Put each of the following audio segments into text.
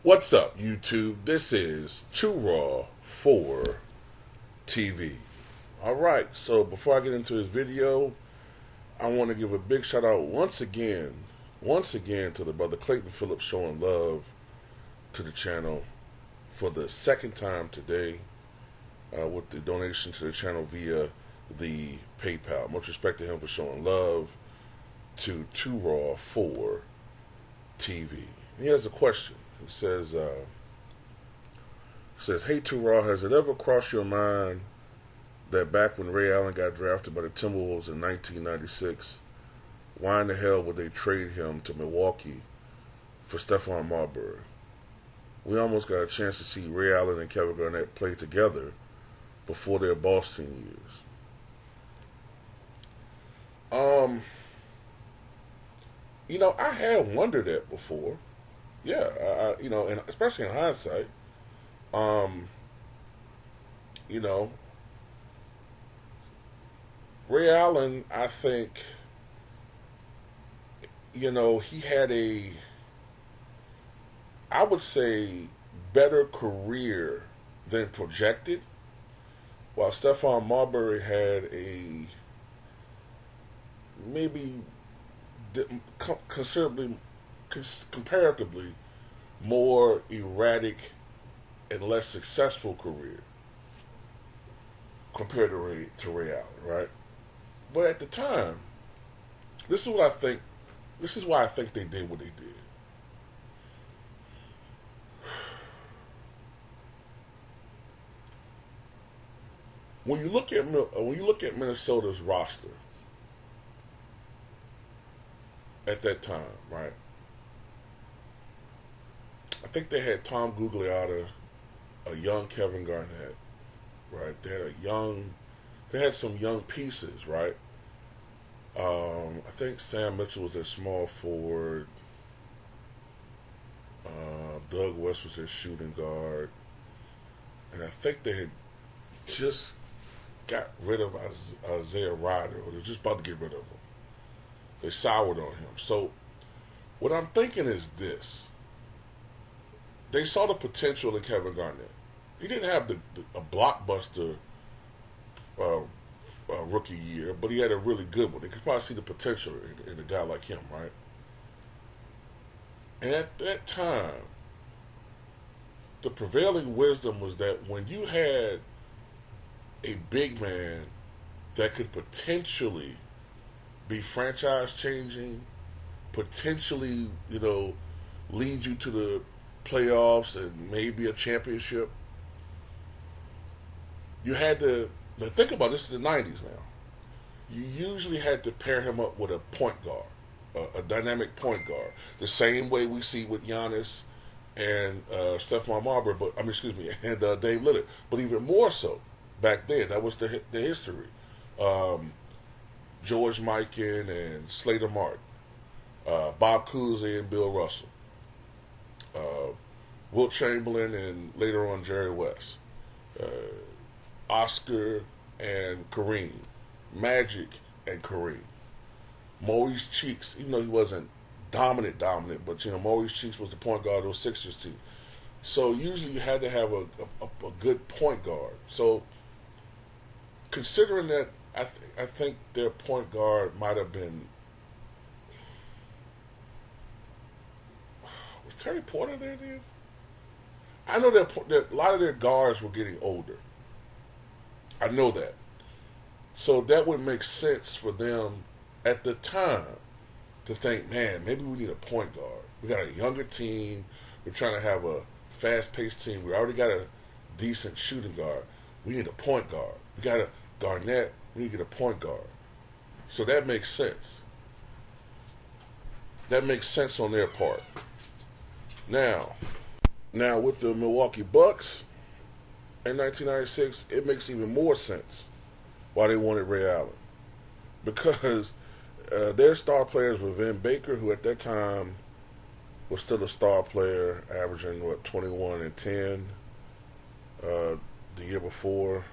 What's up, YouTube? This is Too Raw for TV. Alright, so before I get into this video, I want to give a big shout out once again to the brother Clayton Phillips showing love to the channel for the second time today with the donation to the channel via the PayPal. Much respect to him for showing love to Too Raw for TV. He has a question. He says, "Hey, Too Raw, has it ever crossed your mind that back when Ray Allen got drafted by the Timberwolves in 1996, why in the hell would they trade him to Milwaukee for Stephon Marbury? We almost got a chance to see Ray Allen and Kevin Garnett play together before their Boston years." I had wondered that before. Yeah, and especially in hindsight, you know, Ray Allen, I think, he had I would say, better career than projected, while Stephon Marbury had a maybe comparatively more erratic and less successful career compared to Ray Allen, right? But at the time, this is what I think. This is why I think they did what they did. When you look at Minnesota's roster at that time, right? I think they had Tom Gugliotta, a young Kevin Garnett, right? They had some young pieces, right? I think Sam Mitchell was their small forward. Doug West was their shooting guard, and I think they had just got rid of Isaiah Ryder, or they're just about to get rid of him. They soured on him. So what I'm thinking is this. They saw the potential in Kevin Garnett. He didn't have a blockbuster rookie year, but he had a really good one. They could probably see the potential in a guy like him, right? And at that time, the prevailing wisdom was that when you had a big man that could potentially be franchise changing, potentially, lead you to the playoffs and maybe a championship, you had to think about this. Is the 90s now. You usually had to pair him up with a point guard, a dynamic point guard, the same way we see with Giannis and Stephon Marbury, and Dame Lillard, but even more so back then. That was the history. George Mikan and Slater Martin, Bob Cousy and Bill Russell, Wilt Chamberlain and later on Jerry West, Oscar and Kareem, Magic and Kareem, Maurice Cheeks, even though he wasn't dominant, but Maurice Cheeks was the point guard of those Sixers team. So usually you had to have a good point guard. So considering that, I think their point guard might have been, was Terry Porter there then? I know that a lot of their guards were getting older. I know that. So that would make sense for them at the time to think, man, maybe we need a point guard. We got a younger team. We're trying to have a fast-paced team. We already got a decent shooting guard. We need a point guard. We got a Garnett. We need to get a point guard. So that makes sense. That makes sense on their part. Now with the Milwaukee Bucks in 1996, it makes even more sense why they wanted Ray Allen. Because their star players were Vin Baker, who at that time was still a star player, averaging, 21 and 10 the year before.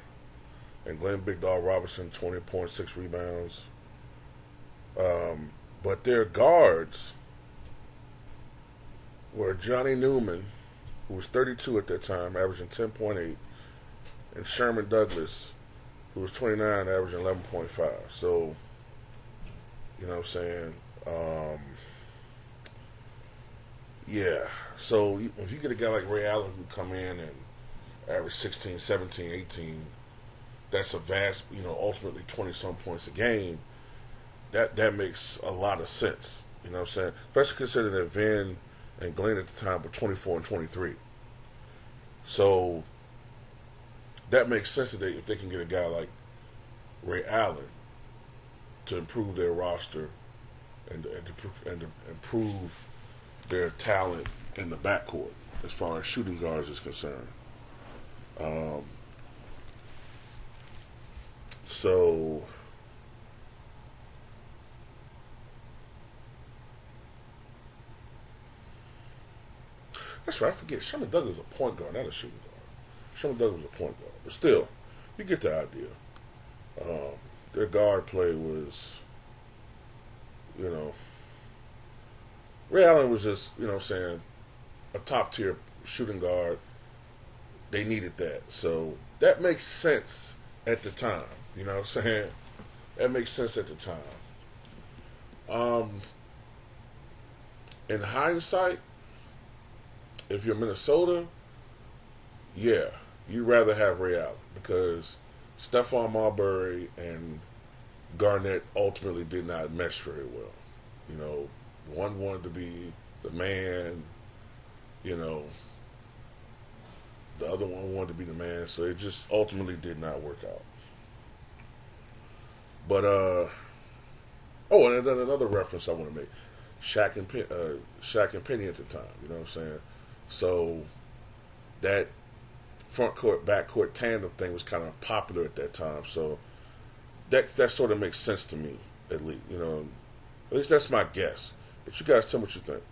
And Glenn Big Dog Robinson, 20.6 rebounds. But their guards were Johnny Newman, who was 32 at that time, averaging 10.8, and Sherman Douglas, who was 29, averaging 11.5. So, you know what I'm saying? Yeah. So if you get a guy like Ray Allen who come in and average 16, 17, 18, that's a vast, ultimately 20-some points a game. That makes a lot of sense. You know what I'm saying? Especially considering that Vin and Glenn at the time were 24 and 23. So that makes sense that if they can get a guy like Ray Allen to improve their roster and to improve their talent in the backcourt as far as shooting guards is concerned. So that's right. I forget. Sherman Douglas is a point guard, not a shooting guard. Sherman Douglas was a point guard, but still, you get the idea. Their guard play was, Ray Allen was just, a top tier shooting guard. They needed that, so that makes sense at the time. You know what I'm saying? That makes sense at the time. In hindsight, if you're Minnesota, yeah, you'd rather have Ray Allen because Stephon Marbury and Garnett ultimately did not mesh very well. One wanted to be the man, the other one wanted to be the man, so it just ultimately did not work out. But, and then another reference I want to make, Shaq and Penny at the time, you know what I'm saying? So that front court, back court tandem thing was kind of popular at that time. So that sort of makes sense to me, at least. At least that's my guess. But you guys tell me what you think.